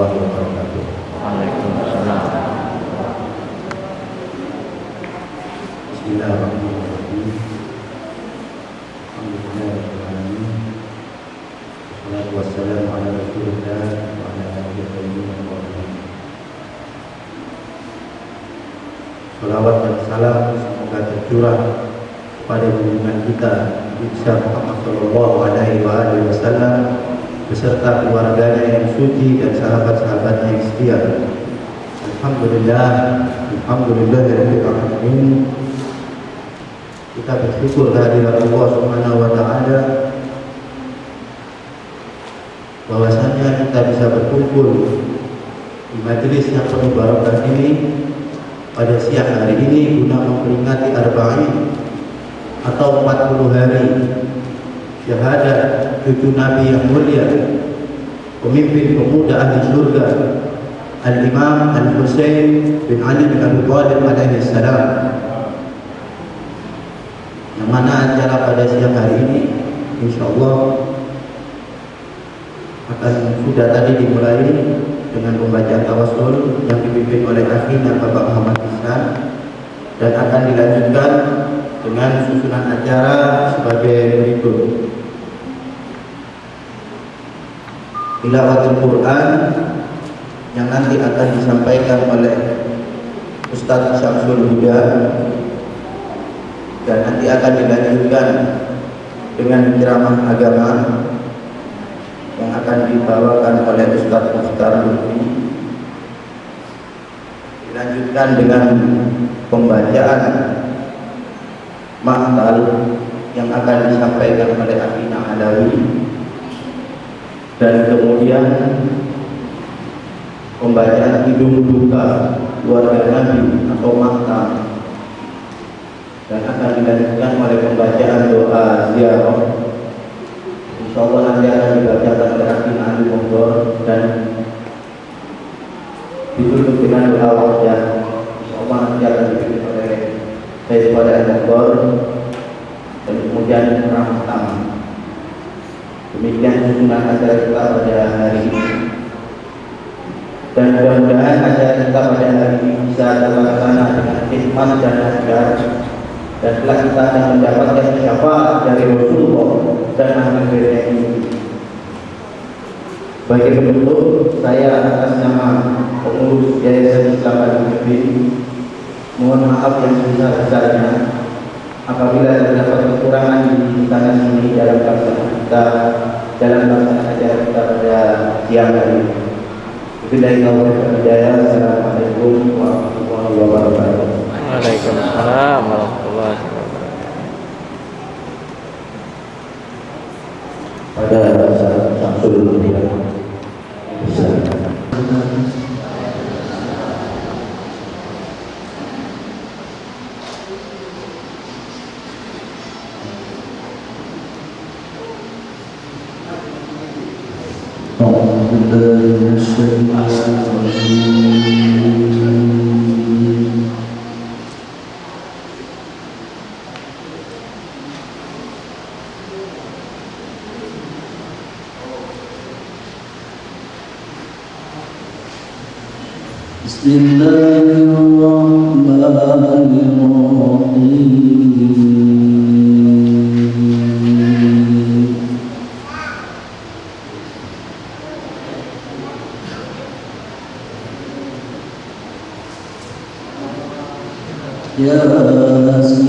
warahmatullahi wabarakatuh. Waalaikumsalam. Bismillahirrahmanirrahim. Alhamdulillahirabbil alamin. Wassalatu wassalamu ala Rasulillah wa ala alihi wa sahbihi. Salawat dan salam semoga tercurah kepada junjungan kita Nabi Muhammad sallallahu alaihi wasallam beserta keluarganya yang suci dan sahabat-sahabatnya yang setia. Alhamdulillahirabbil alamin. Kita bersyukur kehadirat Allah Subhanahu wa taala bahwasanya kita bisa berkumpul di majelis yang penuh barokah ini pada siang hari ini guna memperingati Arba'in atau 40 hari syahadat cucu Nabi yang mulia, pemimpin pemuda ahli surga, Al-Imam Al-Husain bin Ali bin Abi Thalib alaihi salam, yang mana acara pada siang hari ini insyaallah akan sudah tadi dimulai dengan pembacaan tawassul yang dipimpin oleh akhina Bapak Muhammad Ihsan, dan akan dilanjutkan dengan susunan acara sebagai berikut: tilawatul Quran yang nanti akan disampaikan oleh Ustaz Syamsul Huda, dan nanti akan dilanjutkan dengan ceramah agama yang akan dibawakan oleh Ustaz Mukhtar Lutfi, dilanjutkan dengan pembacaan maktal yang akan disampaikan oleh Akhina Alawi, dan kemudian pembacaan hidung duka keluarga Nabi atau maktal, dan akan dilanjutkan oleh pembacaan doa ziarah. Insyaallah nanti akan dibacakan oleh Akhina Ali Monggol dan ditutup dengan doa wajah. Insyaallah nanti akan dipimpin oleh Sayyid Fadil Monggol dan kemudian ramah tamah. Demikian susunan acara kita pada hari ini, dan mudah-mudahan acara kita pada hari ini bisa terlaksana dengan hikmat dan nasihat, dan telah kita akan mendapatkan syafaat dari Rasulullah dan ahli baitnya ini. Sebagai penutup, saya atas nama pengurus Yayasan Islam Al-Mu'min mohon maaf yang sebesar-besarnya apabila terdapat kekurangan di sana sini dalam pelaksanaan kita, dalam pelaksanaan acara kita pada siang hari ini. Billahi taufiq wal hidayah. Assalamualaikum warahmatullahi wabarakatuh. Waalaikumsalam warahmatullahi wabarakatuh. Pada saat Syamsul Huda العزيز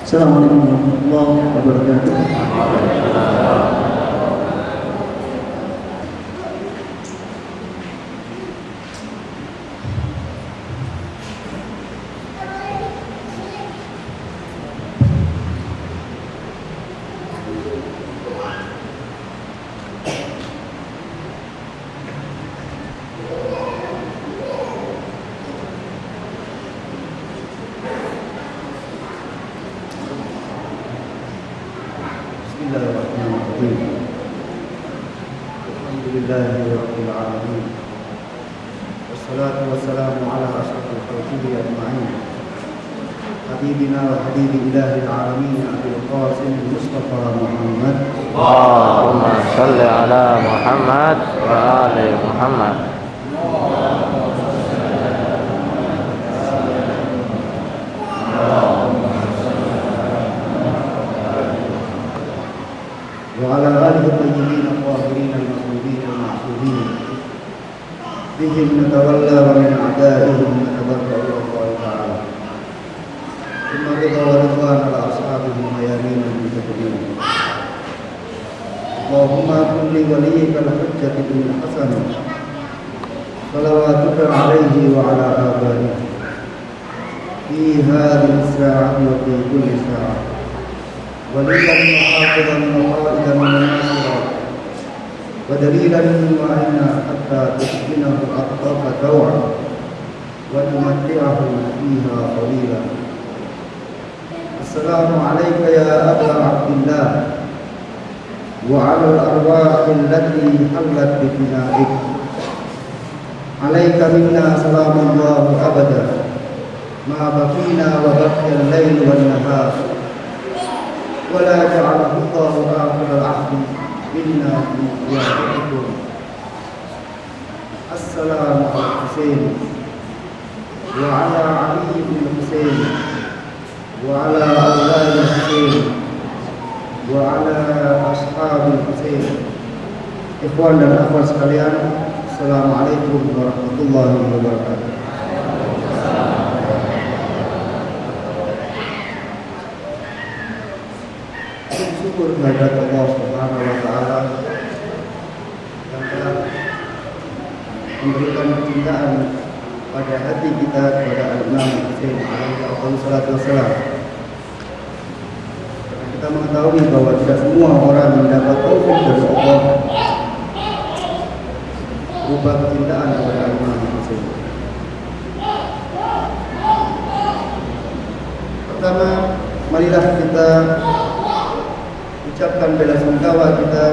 Assalamualaikum warahmatullahi wabarakatuh. Bismillahirrahmanirrahim. Alhamdulillahirabbil alamin. Wassalatu wassalamu ala asyrafil khalqi ajma'in. Habibina wa habibi ilahil alamin Abil Qasim Mustafa Muhammad. Allahumma shalli ala Muhammad wa ali Muhammad. وعلى آله الطيبين الطاهرين المطلوبين المعصومين بهم نتولى ومن أعدائهم نتبرأ إلى الله تعالى ثم رضا ورضوان على أصحابهم ميامين المتقين. اللهم كن لوليك الحجة بن الحسن صلواتك عليه وعلى آبائه في هذه الساعة وفي كل ساعة وليا وحافظا وقائدا وناصرا ودليلا معينا حتى تسكنه أرضك طوعا وتمتعه فيها طويلا. السلام عليك يا أبا عبد الله وعلى الأرواح التي حلت بفنائك. عليك منا سلام الله أبدا ما بقينا وبقي الليل والنهار ولا جعله الله آخر العهد منا في قيامتكم. السلام على الحسين وعلى علي بن الحسين وعلى أولاد الحسين وعلى أصحاب الحسين. Ikhwan dan akhwat sekalian, Assalamualaikum warahmatullahi wabarakatuh. Syukur kehadirat Allah Subhanahu wa taala yang telah memberikan kecintaan pada hati kita kepada Al-Imam Husain alaihi salatu wassalam. Kita mengetahui bahwa tidak semua orang mendapat taufik dari Allah berupa kecintaan kepada Al-Imam Husain. Pertama, marilah kita ucapkan bela sungkawa kita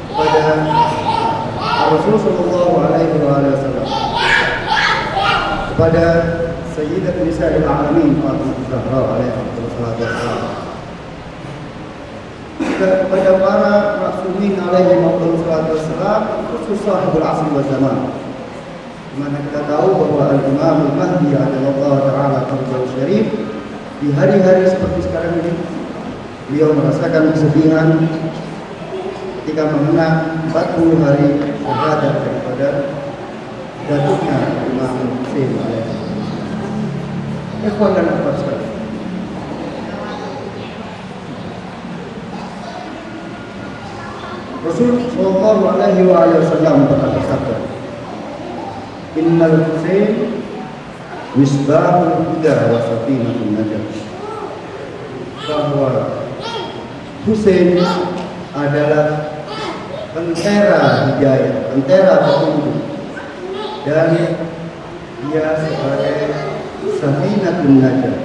kepada Rasulullah sallallahu alaihi wasallam, kepada Sayyidat Nisa'il Alamin Fatimah Zahra alaiha wassalam, kepada para ma'sumin alaihi wassalatu wassalam, khusus sahibul asri wa zaman. Dimana kita tahu bahwa Al-Imam Al-Mahdi Allah Ta'ala Qabdahu Syarif di hari-hari seperti sekarang ini beliau merasakan kesedihan ketika mengenang 40 hari syahadat daripada jatuhnya Imam Hussein alaihi. Ikhwan dan akhwat sekalian, Rasul sallallahu alaihi wasallam pernah bersabda, "Innal Hussein misbahul huda wa safinatun najah." Bahwa Hussein adalah pentera hidayah, pentera petunjuk, dan dia sebagai safinatun najah,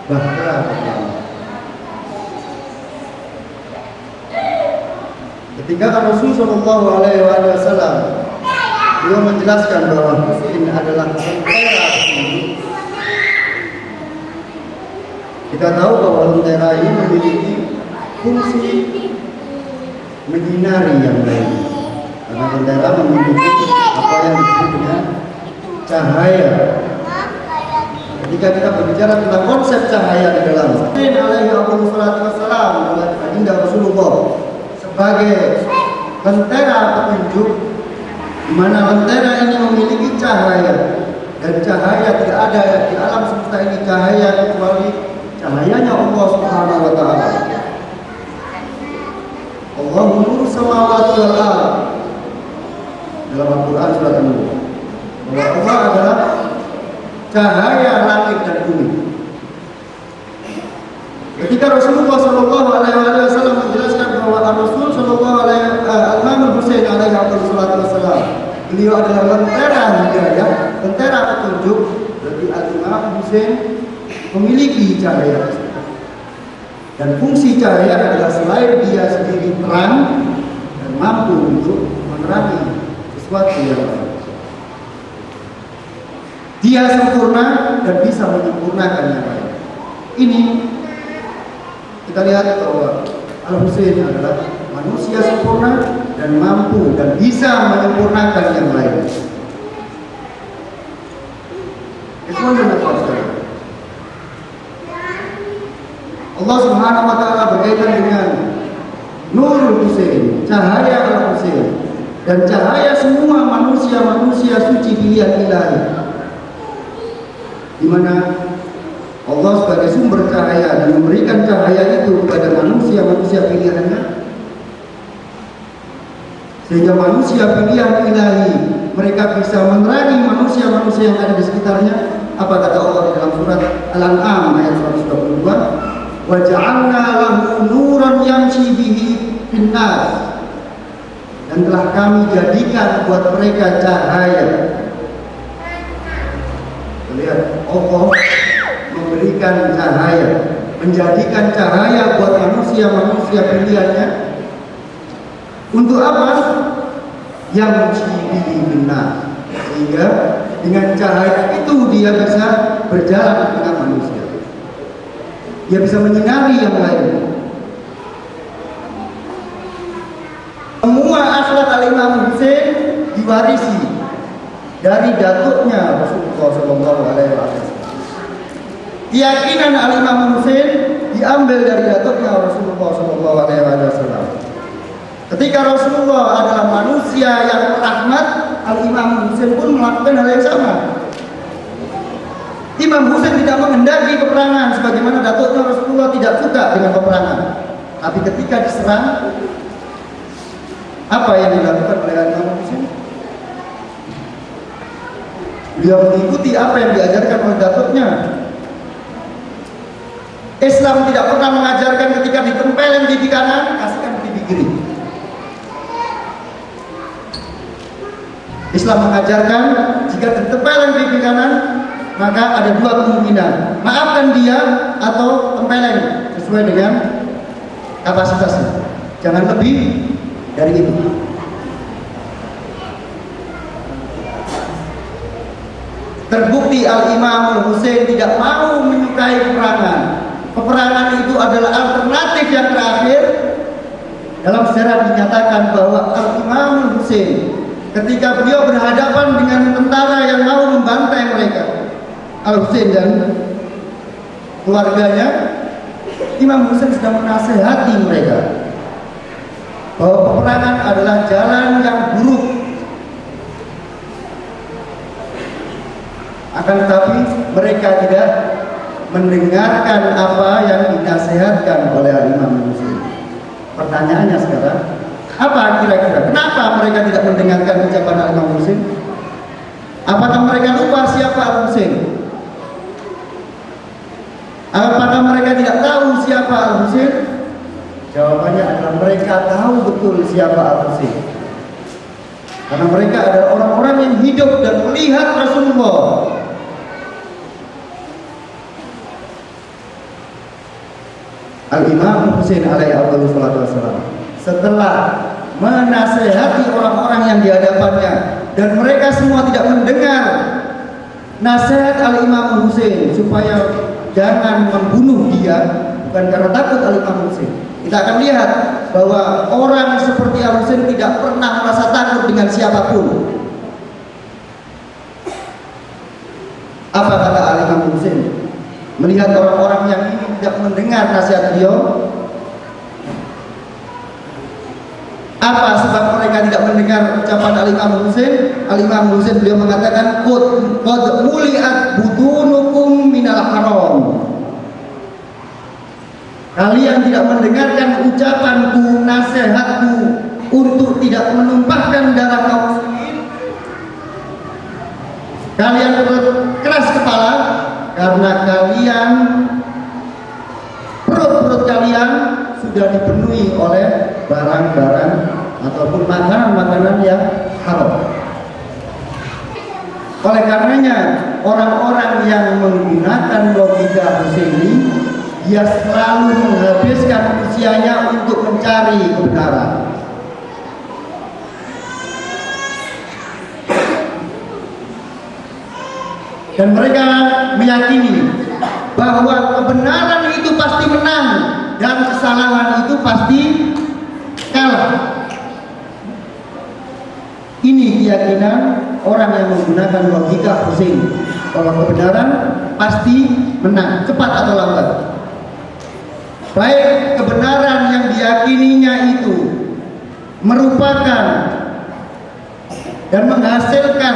bahtera petunjuk. Ketika Rasul sallallahu alaihi wasallam beliau menjelaskan bahwa Hussein adalah tentera petunjuk, kita tahu bahwa tentera ini memiliki fungsi menyinari yang lain, karena tentera memiliki apa yang disebut dengan cahaya. Ketika kita berbicara tentang konsep cahaya di dalam Hussein alaihi wassalam adalah baginda Rasulullah sebagai lentera petunjuk, di mana lentera ini memiliki cahaya, dan cahaya tidak ada di alam semesta ini cahaya kecuali cahayanya Allah Subhanahu wa taala. Allahu nuru samawati wal ardh, dalam Al-Qur'an surat An-Nur, bahwa Allah adalah cahaya langit dan bumi. Ketika Rasulullah sallallahu alaihi wasallam menjelaskan bahwa Rasul sallallahu alaihi Al-Imam Hussein alaihi wassalam beliau adalah lentera hidayah, lentera petunjuk, berarti Al-Imam Hussein memiliki cahaya. Dan fungsi cahaya adalah selain dia sendiri terang dan mampu untuk menerangi sesuatu yang lain, dia sempurna dan bisa menyempurnakan yang lain. Ini kita lihat bahwa Al-Hussein adalah manusia sempurna dan mampu dan bisa menyempurnakan yang lain. Ikhwan dan akhwat sekalian, Allah Subhanahu wa taala berkaitan dengan Nurul Hussein, cahaya Al-Hussein, dan cahaya semua manusia-manusia suci pilihan ilahi, di mana Allah sebagai sumber cahaya dan memberikan cahaya itu kepada manusia-manusia pilihannya, sehingga manusia pilihan ilahi mereka bisa menerangi manusia-manusia yang ada di sekitarnya. Apa kata Allah di dalam surat Al-An'am ayat 122? Wa ja'alna lahu nuran yamshi bihi fin-nas, dan telah kami jadikan buat mereka cahaya. Lihat, Allah memberikan cahaya, menjadikan cahaya buat manusia-manusia pilihannya. Untuk apa? Yang cibihi benar, sehingga dengan cahaya itu dia bisa berjalan di tengah manusia, dia bisa menyinari yang lain. Semua akhlak Al-Imam Hussein diwarisi dari datuknya Rasulullah Shallallahu Alaihi Wasallam. Keyakinan Al-Imam Hussein diambil dari datuknya Rasulullah Shallallahu Alaihi Wasallam. Ketika Rasulullah adalah manusia yang rahmat, Al-Imam Hussein pun melakukan hal yang sama. Imam Hussein tidak menghendaki peperangan, sebagaimana datuknya Rasulullah tidak suka dengan peperangan. Tapi ketika diserang, apa yang dilakukan oleh Imam Hussein? Beliau mengikuti apa yang diajarkan oleh datuknya. Islam tidak pernah mengajarkan ketika ditempelin pipi kanan, kasihkan pipi kiri. Islam mengajarkan jika ditempelin pipi kanan, maka ada dua kemungkinan: maafkan dia atau tempelin sesuai dengan kapasitasnya, jangan lebih dari itu. Terbukti Al-Imam Hussein tidak mau menyukai peperangan. Peperangan itu adalah alternatif yang terakhir dalam sejarah dinyatakan bahwa Al-Imam Husain ketika beliau berhadapan dengan tentara yang mau membantai mereka, Al-Husain dan keluarganya, Imam Husain sedang menasehati mereka bahwa peperangan adalah jalan yang buruk. Akan tetapi mereka tidak mendengarkan apa yang dinasihatkan oleh Imam Husain. Pertanyaannya sekarang, apa kira-kira kenapa mereka tidak mendengarkan ucapan Imam Husain? Apakah mereka lupa siapa Al-Husain? Apakah mereka tidak tahu siapa Al-Husain? Jawabannya adalah mereka tahu betul siapa Al-Husain. Karena mereka adalah orang-orang yang hidup dan melihat Rasulullah. Al-Imam Husain alaihi wassalam setelah menasehati orang-orang yang di hadapannya dan mereka semua tidak mendengar nasihat Al-Imam Husain supaya jangan membunuh dia, bukan karena takut Al-Imam Husain. Kita akan lihat bahwa orang seperti Al-Husain tidak pernah merasa takut dengan siapapun. Apa kata Al-Imam Husain melihat orang-orang yang ini tidak mendengar nasihat beliau? Apa sebab mereka tidak mendengar ucapan Al-Imam Husain? Al-Imam Husain beliau mengatakan qad muliat butunukum minal haram. Kalian tidak mendengarkan ucapanku, nasihatku untuk tidak menumpahkan darah kaum muslimin. Kalian keras kepala karena kalian, perut-perut kalian sudah dipenuhi oleh barang-barang ataupun makanan-makanan yang haram. Oleh karenanya orang-orang yang menggunakan logika Husaini, dia selalu menghabiskan usianya untuk mencari kebenaran. Dan mereka meyakini bahwa kebenaran itu pasti menang dan kesalahan itu pasti kalah. Ini keyakinan orang yang menggunakan logika Husaini, bahwa kebenaran pasti menang, cepat atau lambat. Baik kebenaran yang diyakininya itu merupakan dan menghasilkan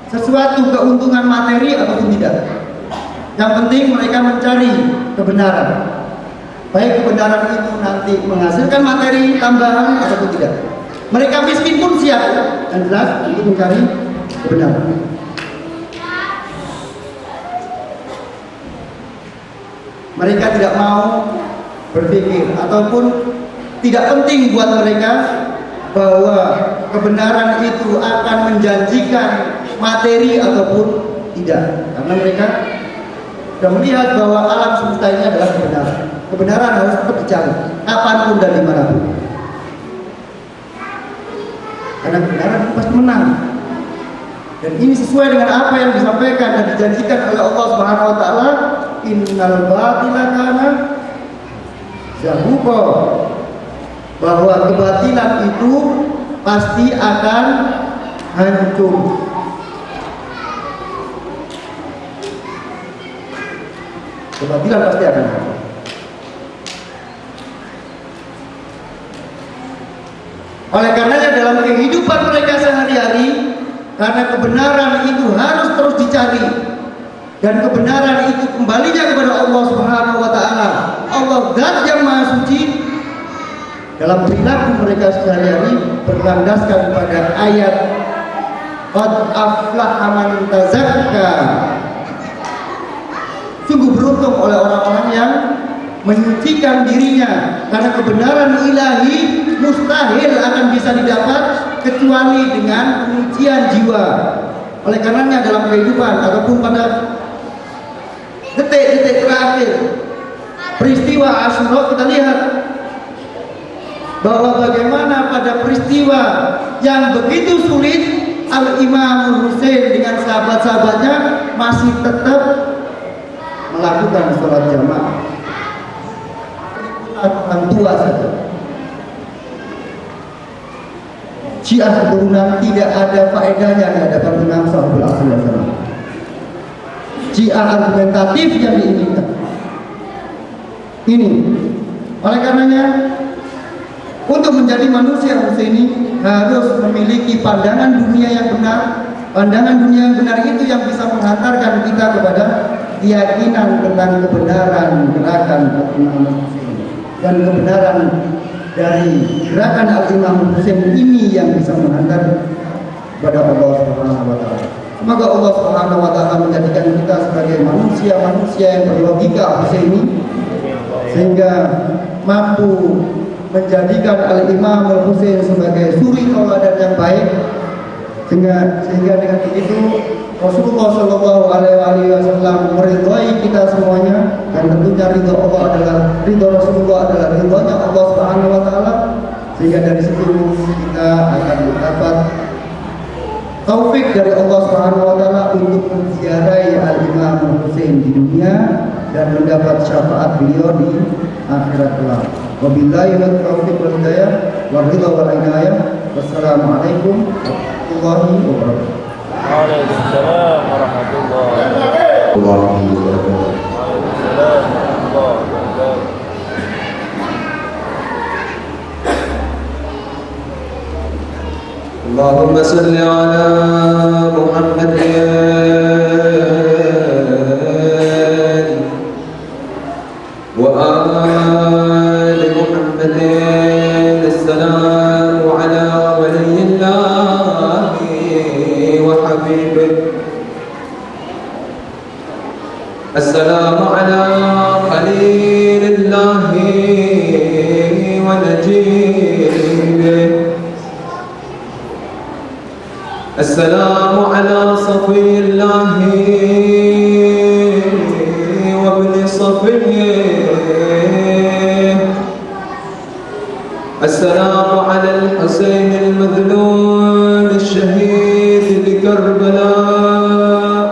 sesuatu keuntungan materi ataupun tidak. Yang penting mereka mencari kebenaran. Baik kebenaran itu nanti menghasilkan materi tambahan ataupun tidak. Mereka miskin pun siap dan jelas untuk mencari kebenaran. Mereka tidak mau berpikir ataupun tidak penting buat mereka bahwa kebenaran itu akan menjanjikan materi ataupun tidak, karena mereka sudah melihat bahwa alam semesta ini adalah kebenaran. Kebenaran harus tetap dicari kapanpun dan dimanapun, karena kebenaran itu pasti menang. Dan ini sesuai dengan apa yang disampaikan dan dijanjikan oleh Allah Subhanahu wa taala, innal batila kana zahuqa, bahwa kebatilan itu pasti akan hancur. Kebatilan pasti akan hancur. Oleh karenanya dalam kehidupan mereka sehari-hari, karena kebenaran itu harus terus dicari dan kebenaran itu kembalinya kepada Allah Subhanahu wa taala. Allah Zat yang Maha Suci. Dalam perilaku mereka sehari-hari berlandaskan pada ayat qad aflaha man tazakka. Sungguh beruntung oleh orang-orang yang menyucikan dirinya, karena kebenaran ilahi mustahil akan bisa didapat kecuali dengan penyucian jiwa. Oleh karenanya dalam kehidupan ataupun pada detik-detik terakhir peristiwa Asyura, kita lihat bahwa bagaimana pada peristiwa yang begitu sulit Al-Imam Husain dengan sahabat-sahabatnya masih tetap melakukan sholat jamaah. Orang tua saja Syiah keturunan tidak ada faedahnya di hadapan Imam Syafi'i alaihi wasallam. Syiah argumentatif yang diinginkan. Ini oleh karenanya untuk menjadi manusia Husaini harus memiliki pandangan dunia yang benar. Pandangan dunia yang benar itu yang bisa menghantarkan kita kepada keyakinan tentang kebenaran gerakan Al-Imam Husain dan kebenaran dari gerakan Al-Imam Husain ini yang bisa menghantar kepada Allah Subhanahu wa taala. Semoga Allah Subhanahu wa taala menjadikan kita sebagai manusia-manusia yang berlogika Husaini sehingga mampu menjadikan Al-Imam Al-Husain sebagai suri tauladan yang baik, sehingga dengan begitu Rasulullah Shallallahu Alaihi Wasallam meridhai kita semuanya, dan tentunya ridho Allah adalah ridho Rasulullah adalah ridhonya Allah Subhanahu Wa Taala, sehingga dari situ kita akan mendapat taufik dari Allah Subhanahu Wa Taala untuk menziarahi Al-Imam Al-Husain di dunia dan mendapat syafaat beliau di akhirat kelak. Wabillahi taufiq wal hidayah wal ridha wal inayah. Wassalamualaikum warahmatullahi wabarakatuh. Waalaikumsalam warahmatullahi wabarakatuh. Waalaikumsalam warahmatullahi wabarakatuh. اللهم صل على محمد وآل محمد. السلام على ولي الله وحبيبه. السلام على خليل الله ونجيبه. السلام على صفي الله وابن صفيه. السلام على الحسين المذلول الشهيد بكربلاء.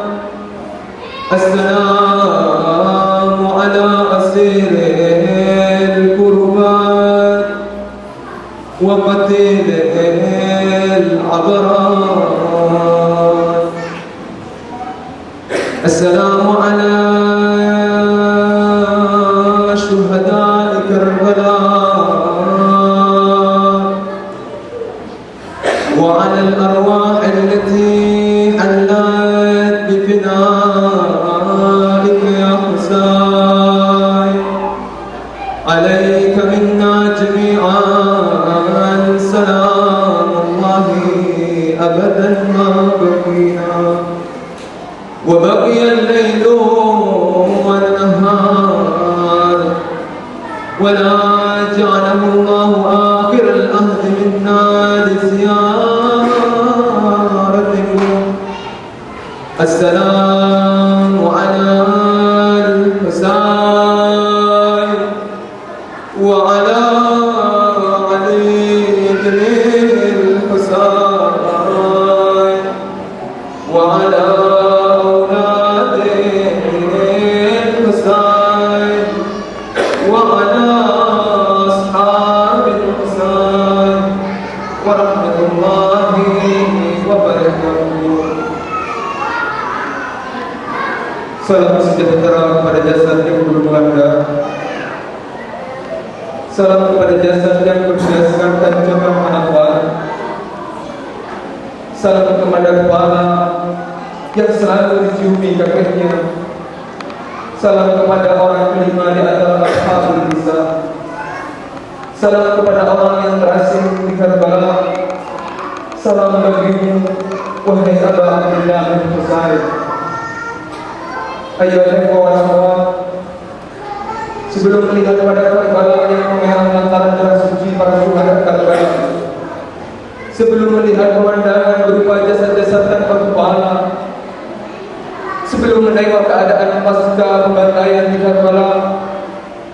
السلام على أسير الكربات وقتيل العبرات. السلام على شهداء كربلاء وعلى الأرواح التي حلت بفنائك يا حسين. عليك منا جميعا سلام الله أبدا ما بقينا وبقي الليل والنهار ولا جعله الله آخر الأهد منا لزيارتكم. السلام على الحسين وعلى علي بن الحسين وعلى أولاد الحسين وعلى أصحاب الحسين ورحمة الله وبركاته. Salam sejahtera kepada jasad yang berkeluarga. Salam kepada jasad yang berdasarkan tanjakan manfaat. Salam kepada kepala yang selalu diciumi kakinya. Salam kepada orang kelima di antara ashabul nisa. Salam kepada orang yang terasing di Karbala. Salam bagimu, wahai Aba Abdullah bin Husain. Ayuhai kawan-kawan, sebelum melihat pada Karbala yang memerah lantaran darah suci para syuhada Karbala, sebelum melihat pemandangan berupa jasad-jasad tanpa kepala, sebelum menengok keadaan pasca pembantaian di Karbala,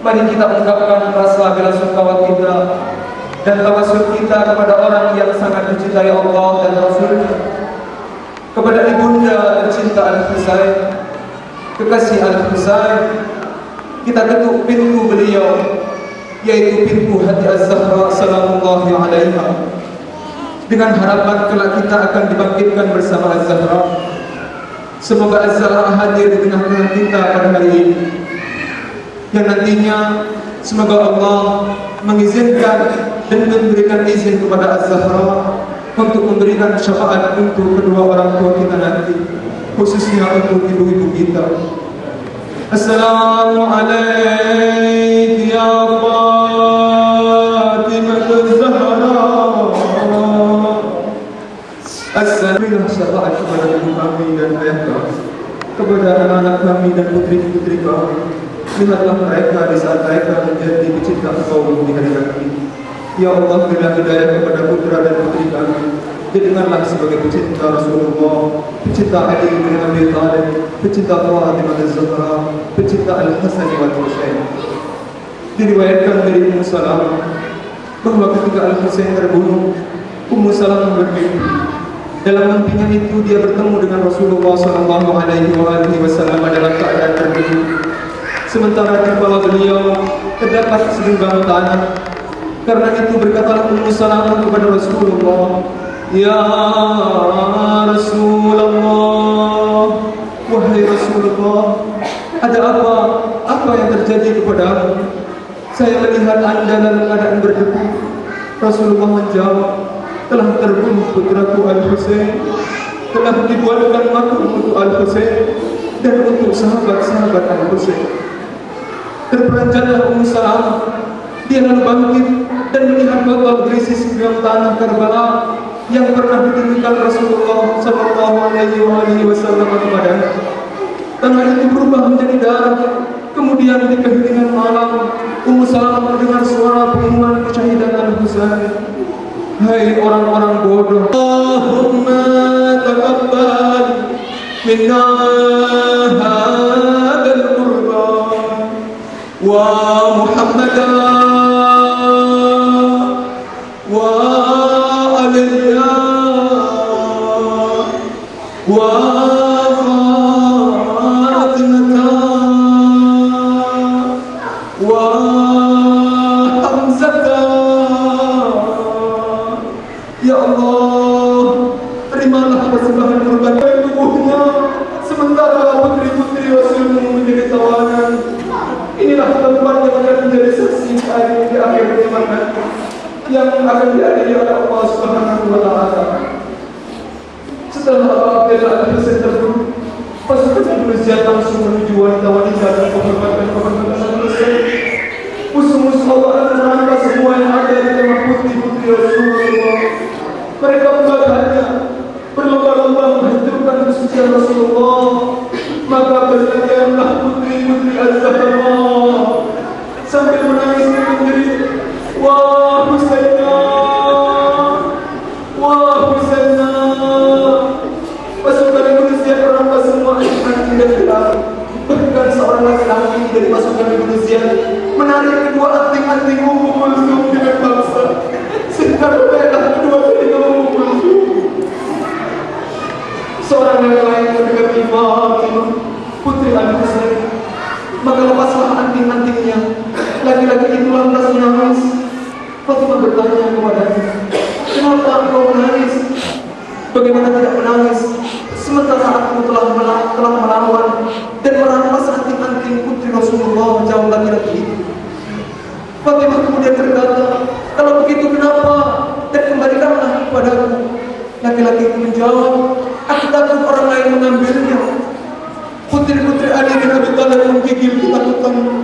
mari kita ungkapkan rasa bela sungkawa kita dan tawassul kita kepada orang yang sangat dicintai Allah dan Rasulnya, kepada ibunda tercinta Al-Husain, kekasih Al-Husain. Kita ketuk pintu beliau, yaitu pintu hati Az-Zahra salamullahi alaiha. dengan harapan kelak kita akan dibangkitkan bersama Az-Zahra. Semoga Az-Zahra hadir di tengah-tengah kita pada hari ini, yang nantinya semoga Allah mengizinkan dan memberikan izin kepada Az-Zahra untuk memberikan syafaat untuk kedua orang tua kita nanti, khususnya untuk ibu-ibu kita. Assalamualaikum ya Fatimah Az-Zahra. Assalamualaikum syafaat kepada ibu kami dan ayah kami, kepada anak-anak kami dan putri-putri kami. Lihatlah mereka di saat mereka menjadi pecinta Engkau di hari nanti. Ya Allah, berilah hidayah kepada putra dan putri kami. Jadikanlah sebagai pecinta Rasulullah, pecinta Ali bin Abi Thalib, pecinta Fatimah Az-Zahra, pecinta Al-Hasan wal Husain. Diriwayatkan dari Ummu Salamah bahwa ketika Al-Husain terbunuh, Ummu Salamah bermimpi. Dalam mimpinya itu dia bertemu dengan Rasulullah SAW dalam keadaan terbunuh. Sementara di bawah beliau terdapat segenggam tanah. Karena itu berkatalah Ummu Salamah kepada Rasulullah, "Ya Rasulullah, wahai Rasulullah, ada apa? Apa yang terjadi kepadamu? Saya melihat Anda dalam keadaan berdebu." Rasulullah menjawab, "Telah terbunuh putraku Al-Husain, telah dibuatkan makam untuk Al-Husain dan untuk sahabat-sahabat Al-Husain." Terperanjatlah Ummu Salamah. Dia lalu bangkit dan melihat botol berisi segenggam tanah Karbala yang pernah ditunjukkan Rasulullah SAW kepadanya. Tanah itu berubah menjadi darah. Kemudian di keheningan malam, Ummu Salamah mendengar suara pengumuman kesyahidan Al-Husain. Hai orang-orang bodoh, Allahumma taqabbal minna hadzal qurban wa Muhammadan wa aliya wa Fatimah wa Hamzah. Ya Allah, terimalah persembahan kurban tubuhnya sementara putri-putri Rasulmu menjadi tawanan. Inilah tempat yang akan menjadi saksi hari di akhir zaman nanti, yang akan diadili oleh Allah Subhanahu wa Ta'ala. Setelah Abdullah Al-Husain terbunuh, pasukan Indonesia langsung menuju wanita-wanita dan kehormatan Al-Husain. Musuh-musuh Allah akan merampas semua yang ada di tengah putri-putri Rasulullah. Mereka membakanya, berlomba-lomba menghancurkan kesucian Rasulullah. Maka berlarianlah putri-putri Az-Zahra sambil menangis dan menjerit, "Wah Husainah, wah Husainah." Pasukan Indonesia merampas semua anting dan gelar. Bahkan seorang laki-laki dari pasukan Indonesia menarik kedua anting-anting Ummu Kulsum dengan paksa, sehingga mereka kedua telinga Ummu Kulsum. Seorang yang lain mendekati Fatimah, putri Al-Husain, maka lepaslah anting-antingnya. Laki-laki itu lantas menangis. Fatimah bertanya kepadanya, "Kenapa engkau menangis? Bagaimana tidak menangis? Sementara aku telah melawan dan merampas anting-anting putri Rasulullah." Jawab laki-laki itu. Fatimah kemudian berkata, "Kalau begitu kenapa? Dan kembalikanlah kepadaku." Laki-laki itu menjawab, "Aku takut orang lain mengambilnya." Putri-putri Ali bin Abi Thalib menggigil ketakutan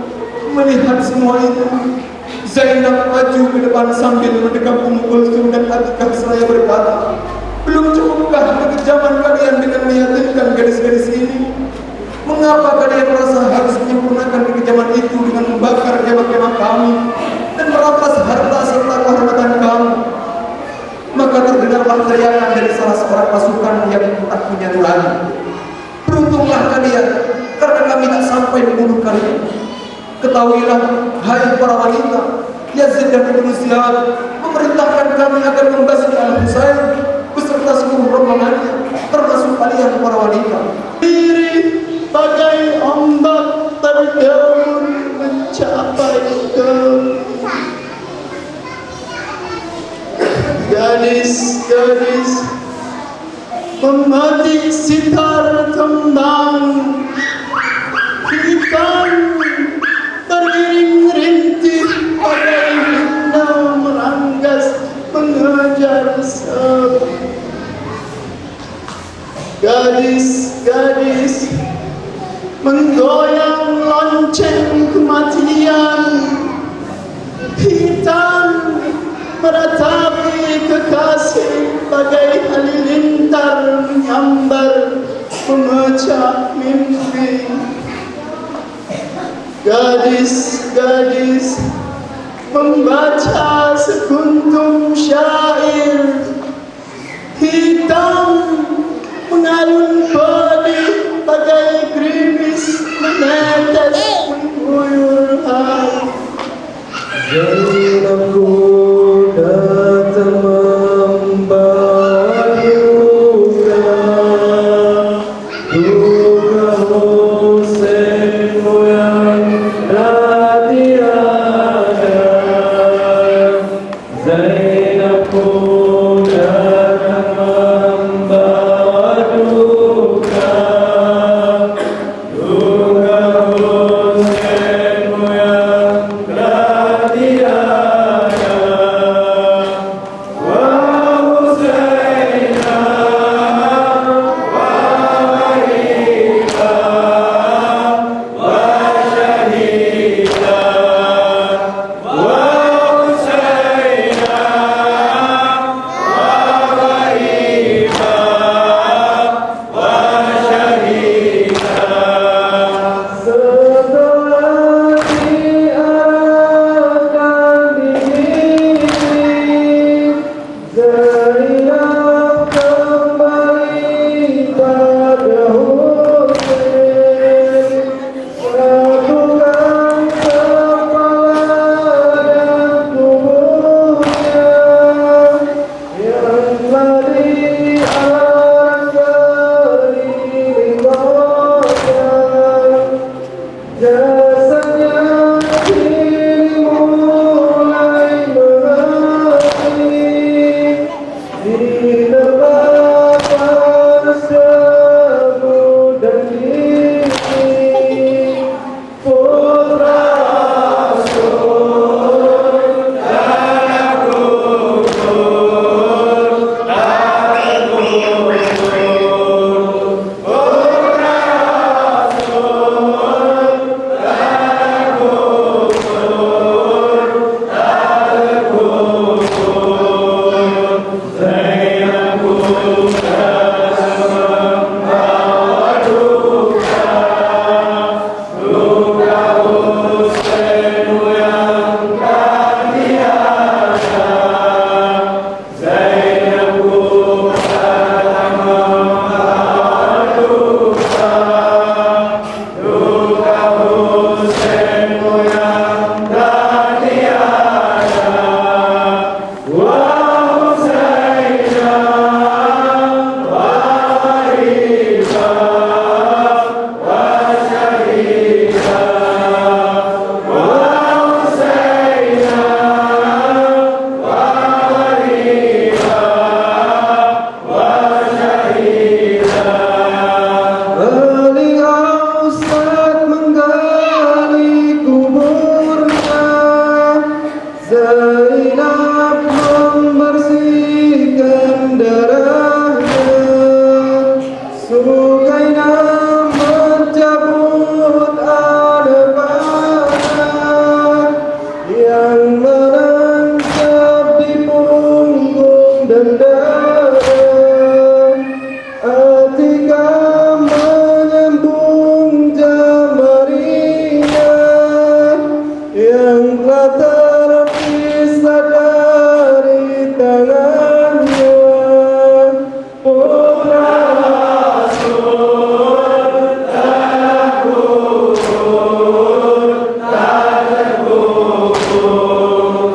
melihat semua itu. Zainab maju ke depan sambil mendekap Ummu Kulsum dan Atikah seraya berkata, "Belum cukupkah kekejaman kalian dengan meyatimkan gadis-gadis ini? Mengapa kalian merasa harus menyempurnakan kekejaman itu dengan membakar kemah-kemah kami dan merampas harta serta kehormatan kami?" Maka terdengarlah teriakan dari salah seorang pasukan yang tak punya nurani, "Beruntunglah kalian, karena kami tak sampai membunuh kalian. Ketahuilah, hai para wanita, Yazid dan Ibnu Ziyad memerintahkan kami agar membasmi Al-Husain beserta seluruh rombongannya, termasuk kalian para wanita." Diri bagai ombak terdaun mencapai ke gadis gadis memetik sitar kembang, hitam beriring rintih bagai benda meranggas mengejar sepi. Gadis-gadis menggoyang lonceng kematian, hitam meratapi kekasih bagai halilintar menyambar memecah mimpi. Gadis-gadis membaca sekuntum syair, hitam mengalun pedih bagai gerimis menetes mengguyur hati. Zainabku datang membawa duka Husainmu yang dah tiada. Zainabku datang membawa duka Husainmu yang dah tiada. Wa Husainah wa wahida wa syahida. Wa Husainah wa wahida wa syahida. Setelah diarahkan diri, Zainab kembali pada Husain. Satukan kepala dan tubuhnya yang telah diarahkan dirinya. Jasanya kini mulai mengering di depan sebu dan dinding. Putra Rasul tak gugur, tak gugur. Putra Zainab membersihkan darahnya, Sukainah mencabut adepannya yang menancap di punggung dan dada. Atika menyambung jemarinya yang telah terpisah dari tangannya. Putra Rasul tak gugur, tak gugur.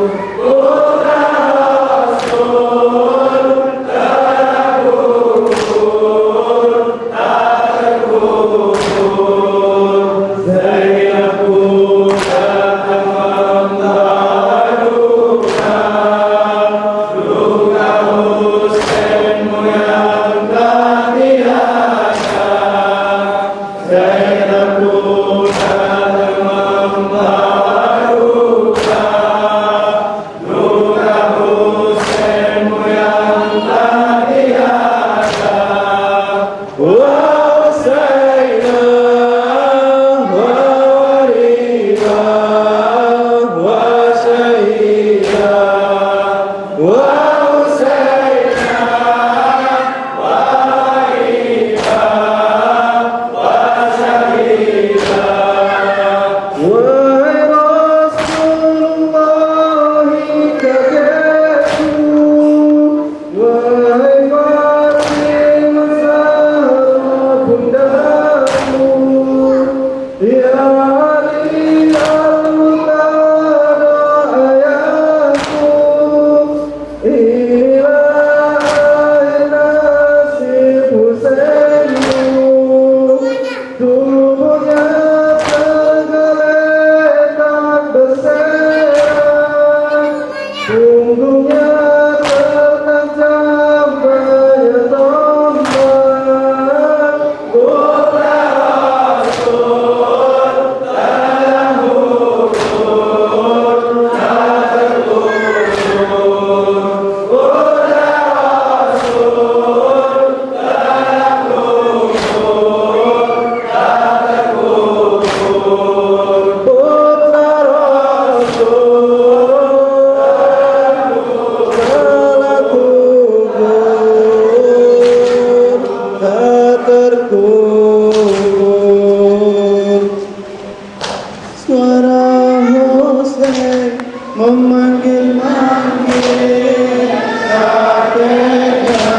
memanggil-manggil kakeknya.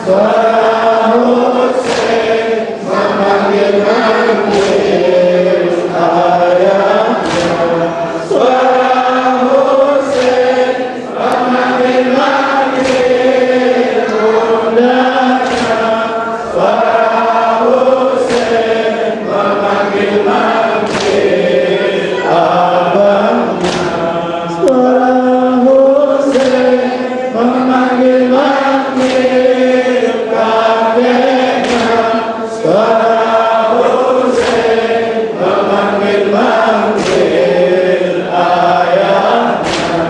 Suara Hussein memanggil-manggil ayahnya. Suara Hussein memanggil-manggil bundanya. Suara Hussein memanggil-manggil abangnya. Suara Hussein memanggil-manggil kakeknya. Suara Hussein memanggil-manggil ayahnya.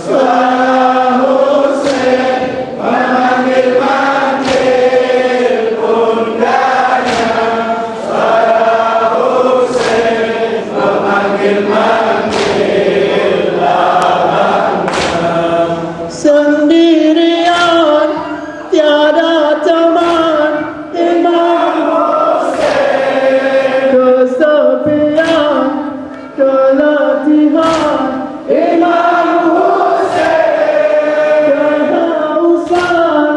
Suara Hussein memanggil-manggil bundanya. Suara Hussein memanggil-manggil abangnya. Sendirian tiada teman Imam Hussein, kesepian keletihan Imam Hussein, kehausan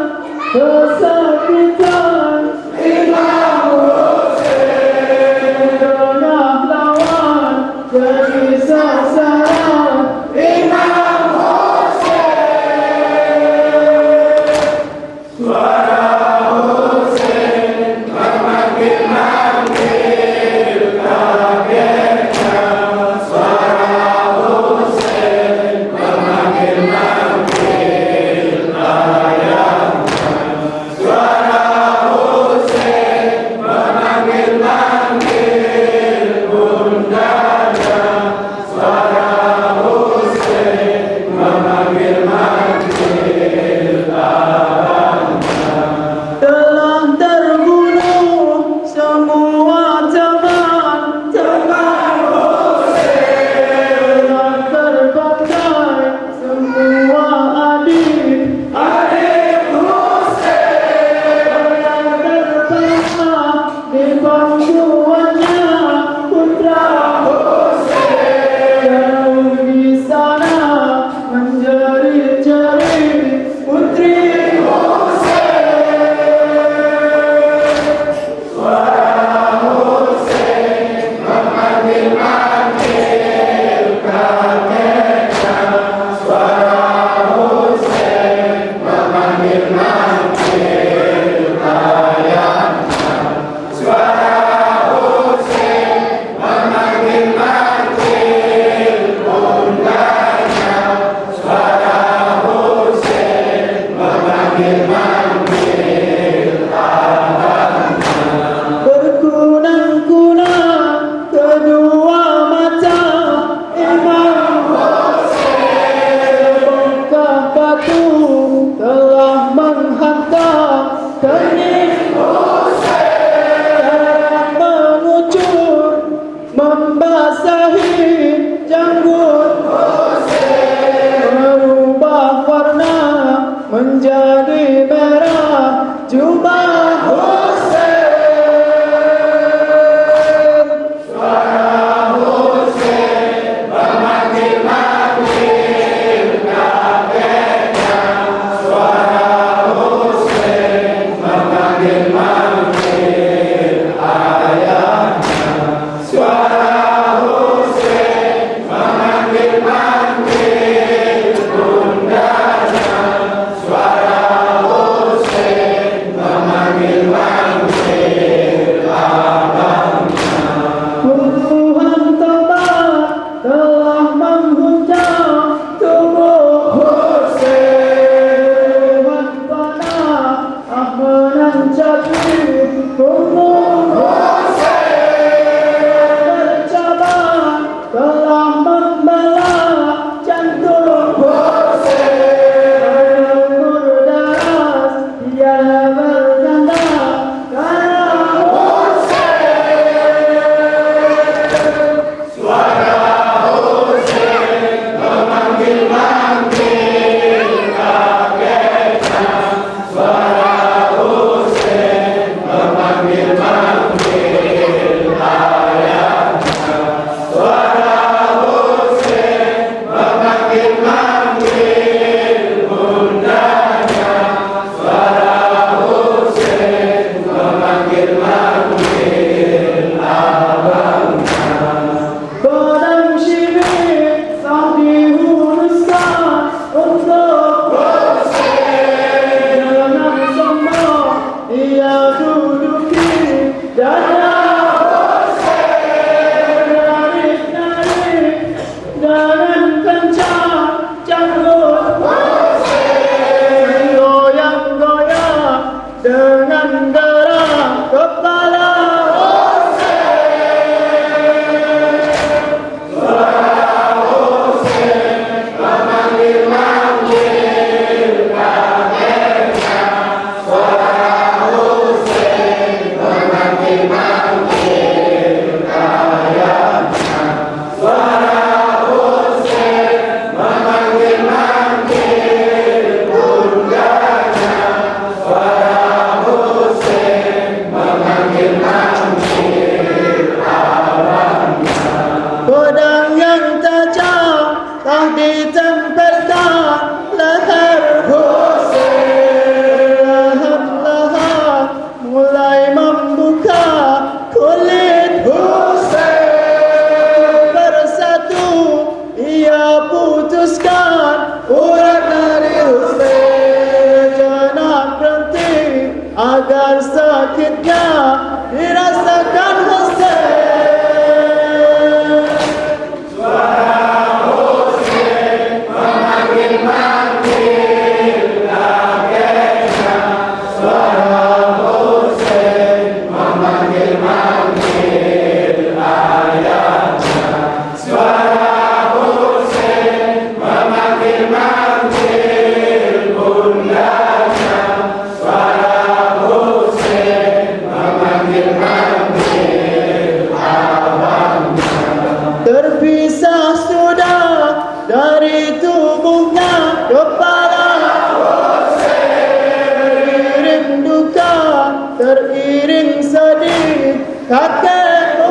kesakitan Imam Hussein, tengah lawan jadi sasaran Imam Hussein. Suara Hussein memanggil-manggil kakeknya. Suara Hussein memanggil-manggil ayahnya. Suara Hussein memanggil-manggil bundanya. Suara Hussein memanggil-manggil abangnya. Telah terbunuh semua teman-teman Hussein, telah terbangkai semua adik-adik Hussein, telah terpecah di pangkuannya putra Hussein, jauh di sana menjerit-jerit putri Hussein. Suara Hussein memanggil-manggil kakeknya. Suara Hussein memanggil-manggil ayahnya. Suara Hussein memanggil-manggil bundanya. Suara Hussein memanggil-manggil abangnya. Berkunang-kunang kedua mata Imam Hussein, bongkah batu telah menghantam kening Hussein, darah mengucur membasahi janggut Hussein, merubah warna menjadi merah jubah Hussein. Suara Hussein memanggil-manggil kakeknya. Suara Hussein memanggil-manggil ayahnya. Suara Hussein memanggil-manggil bundanya. Suara Hussein memanggil ditempelkan leher Husain. Lahat-lahat mulai membuka kulit Husain. Bersatu ia putuskan urat dari Husain. Jangan berhenti agar sakitnya dirasakan Husain. Terpisah sudah dari tubuhnya kepala teriring duka, teriring sedih kakek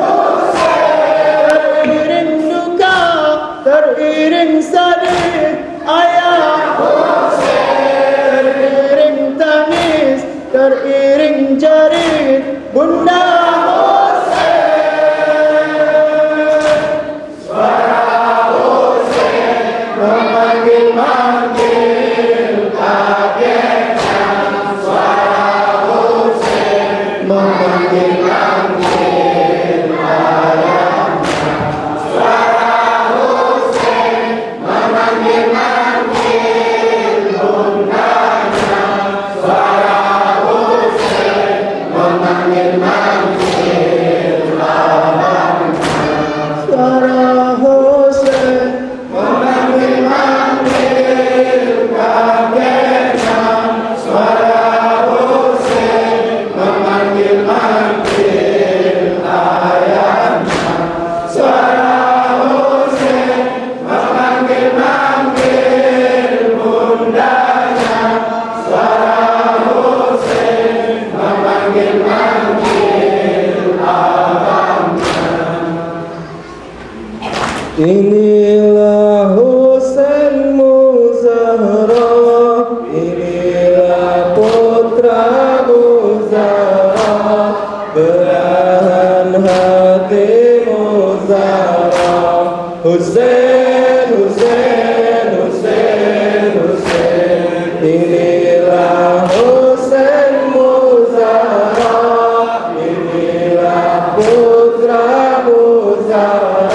teriring duka, teriring sedih ayah teriring tangis, teriring jerit bunda. Suara Husain memanggil-manggil kakeknya. Suara Husain memanggil-manggil ayahnya. Suara Husain memanggil-manggil bundanya. Suara Husain memanggil-manggil abangnya. Inilah Husain Muzahra, inilah putra Muzahra, belahan hati Muzahra. Husain, Husain, Husain, Husain, inilah Husain Muzahra, inilah putra Muzahra.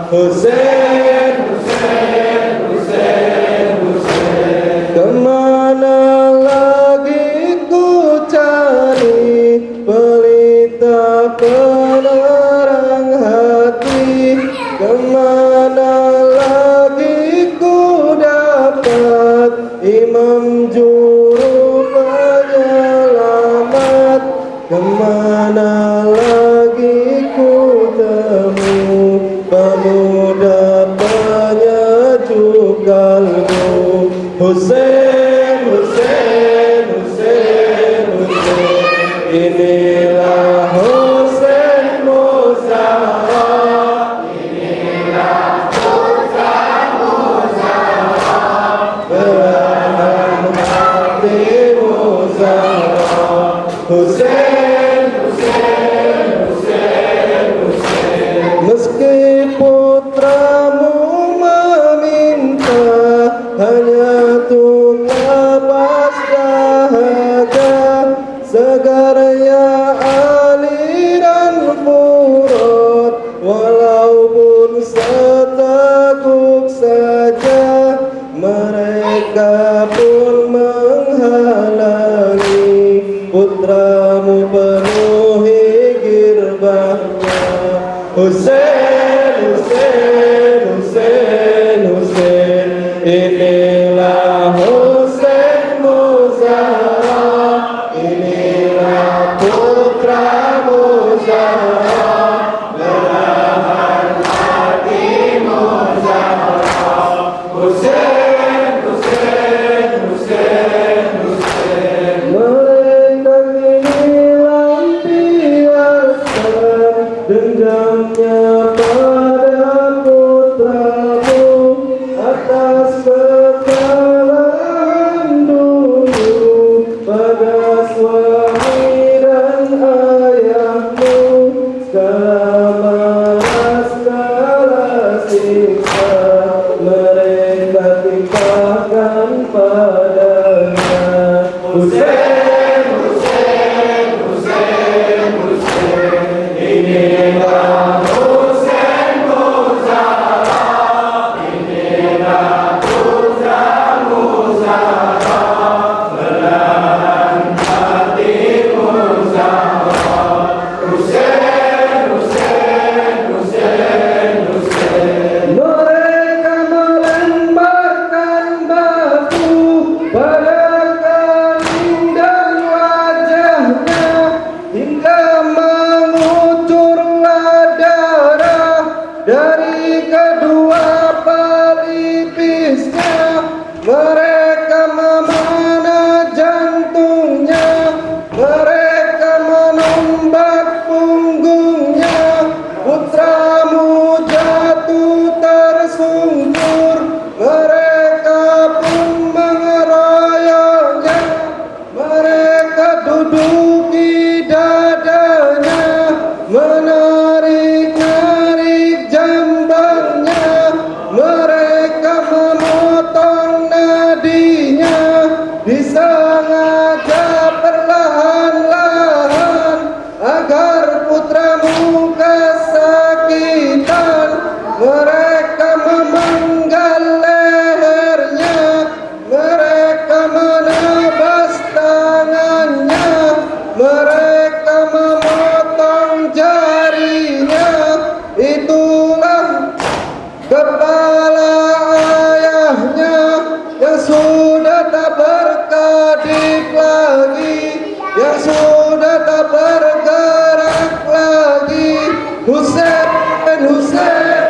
Husain, Husain, Husain, Husain. Kemana lagi ku cari pelita penerang hati? Kemana lagi ku dapat imam juru penyelamat? Kemana lagi ku temu pemuda penyejuk kalbu? Husain, Husain, Husain, Husain, inilah Husain Muzahra, inilah putra Muzahra, belahan hati Muzahra. Husain, Husain, Husain, Husain. Meski putramu meminta hanya untuk lepas dahaga, segarnya aliran furat, walaupun seteguk saja, mereka pun menghalangi putramu penuhi girbahnya. Husain, Husain, Husain, Husain, inilah Husain Muzahra, inilah putra Muzahra, belahan hati Muzahra. Husain, Husain, Husain, Husain. Mereka ini lampiaskan dendam Salamnya pada putramu atas kekalahan dulu, pada suami dan ayahmu segala marah segala siksa mereka timpakan padanya. Hussein, Hussein, Hussein, Hussein, inilah Hussein Muzara, inilah putra Muzara, belahan hati Muzara. Hussein, Hussein, Hussein, Hussein. Mereka melemparkan batu pada kain dan wajahnya hingga mengucurlah darah dari kedua pelipisnya. Mereka memanah jantungnya, mereka menombak punggungnya. Putramu jatuh tersungkur, mereka pun mengeroyoknya. Mereka duduki dadanya, menarik-narik jambangnya. Mereka memotong nadinya, disengaja perlahan-lahan agar putramu kesakitan. Mereka memenggal lehernya, mereka menebas tangannya, mereka memotong jarinya. Itulah kepala ayahnya yang sudah tak berkedip lagi, yang sudah tak bergerak lagi. Hussein, Hussein,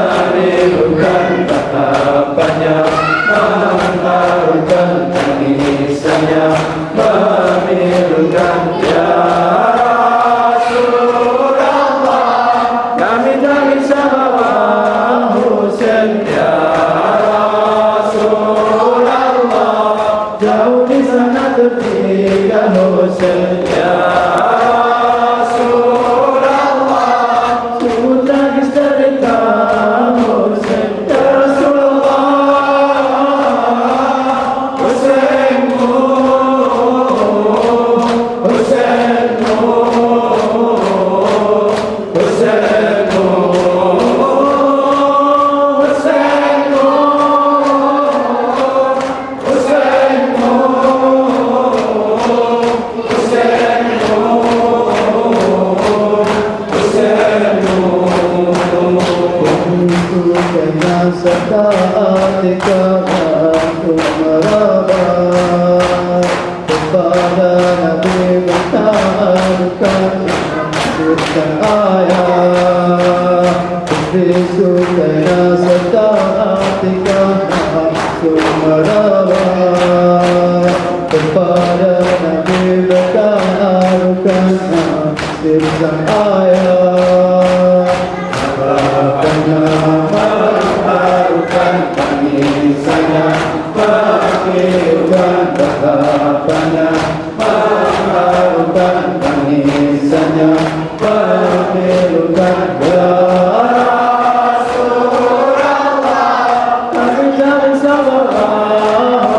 menirukan tatapannya, mengharukan taatika antum maraba kepada Nabi bertahankan dan ayat Bisukana setaatika antum maraba kepada Nabi bertahankan dan ayat Marukan tangisannya, mengakhirkan harapannya. Marukan tangisannya, mengakhirkan Rasulullah. Kami jangan sama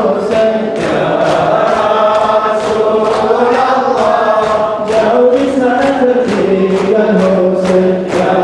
Husain ya Rasulullah. Jauh di sana tertinggal Husain ya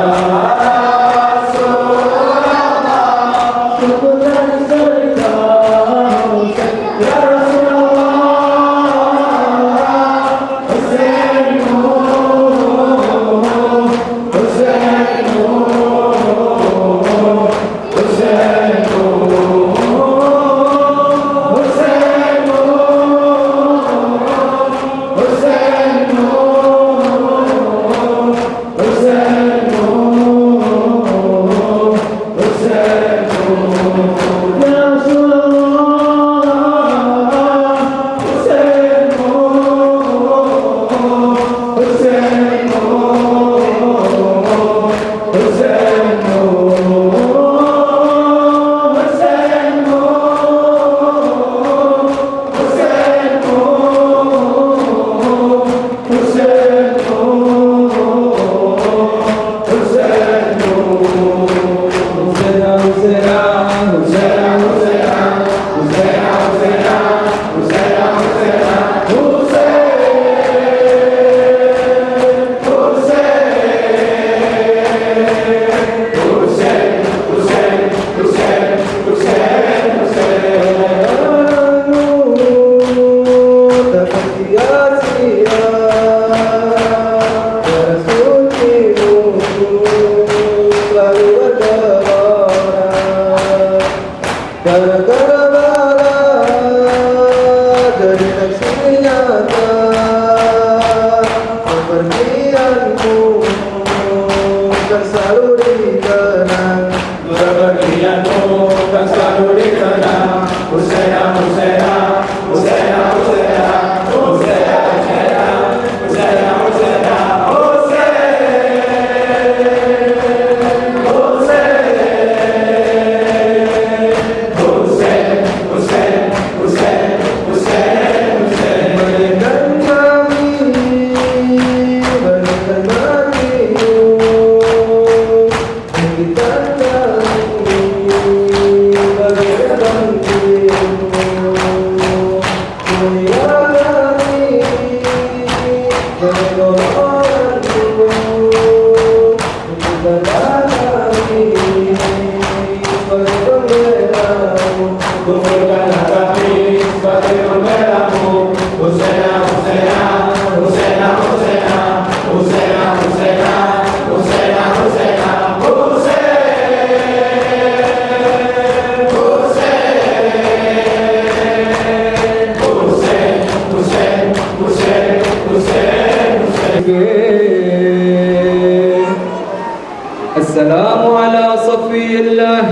السلام على صفي الله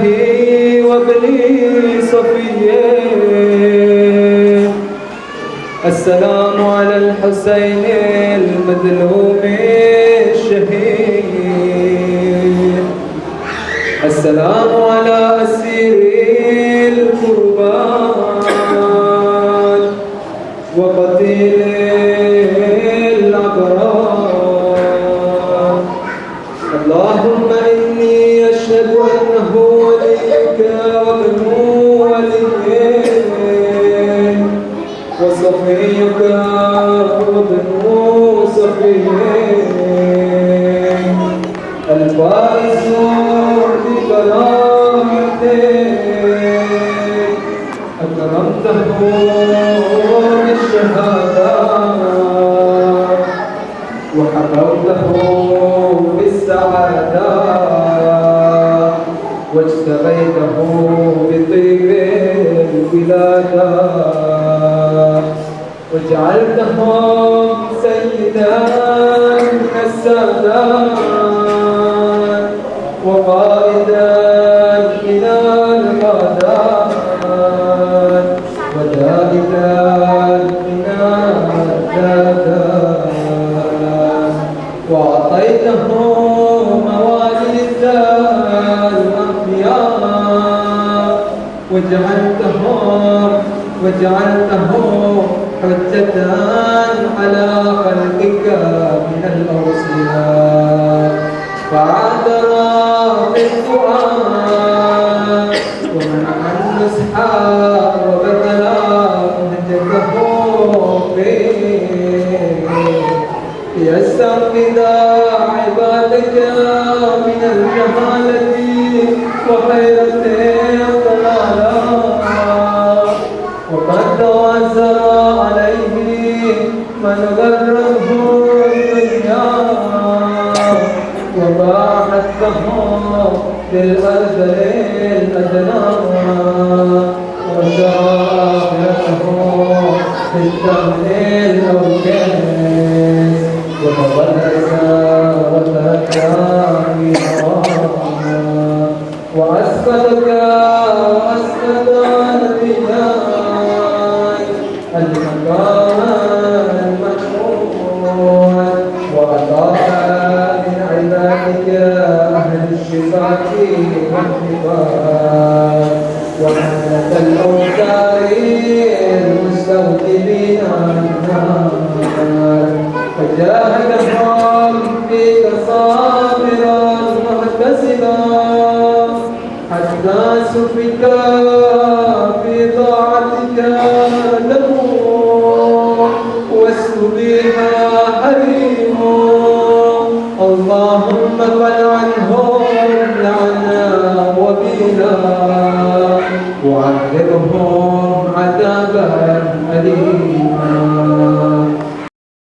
وابني صفيه السلام على الحسين المظلوم الشهيد السلام على أسير القربان وقتيل الأبرار اللهم إني أشهد أنه وليك وابن وليك وصفيك وابن صفيك الفائز بكرامتك أكرمته بالشهادة وحفظته بالسعادة واجتبيته السادات وجعلتهم سيدا من السادات وقائدا إلى الغادات ودائدا إلى الزادات وأعطيتهم مواليد الأنبياء وجعلتهم حجة على خلقك من الأوصياء فعذرا في الدعاء ومنع النصح وبذلا نهجته فيه ليستنقذ عبادك من الجهالة وحيرة الضلالة وقد توزر عليه من غره الدنيا وباعته بالأرذل الأدنى وآخرته في الدم الأوكاس وتبرز وتركا في هواها وأسقطك وأسقط نبيان المكان المشهور وأطاع من عبادك أهل الشفاء والحفاظ وحملة الأوتار المستوجبين النار فجاهدهم فيك صابرا محتسبا حتى سفك في طاعتك له واستبيح حريمه اللهم فل عنهم لعنا وبيلا وعذبهم عذابا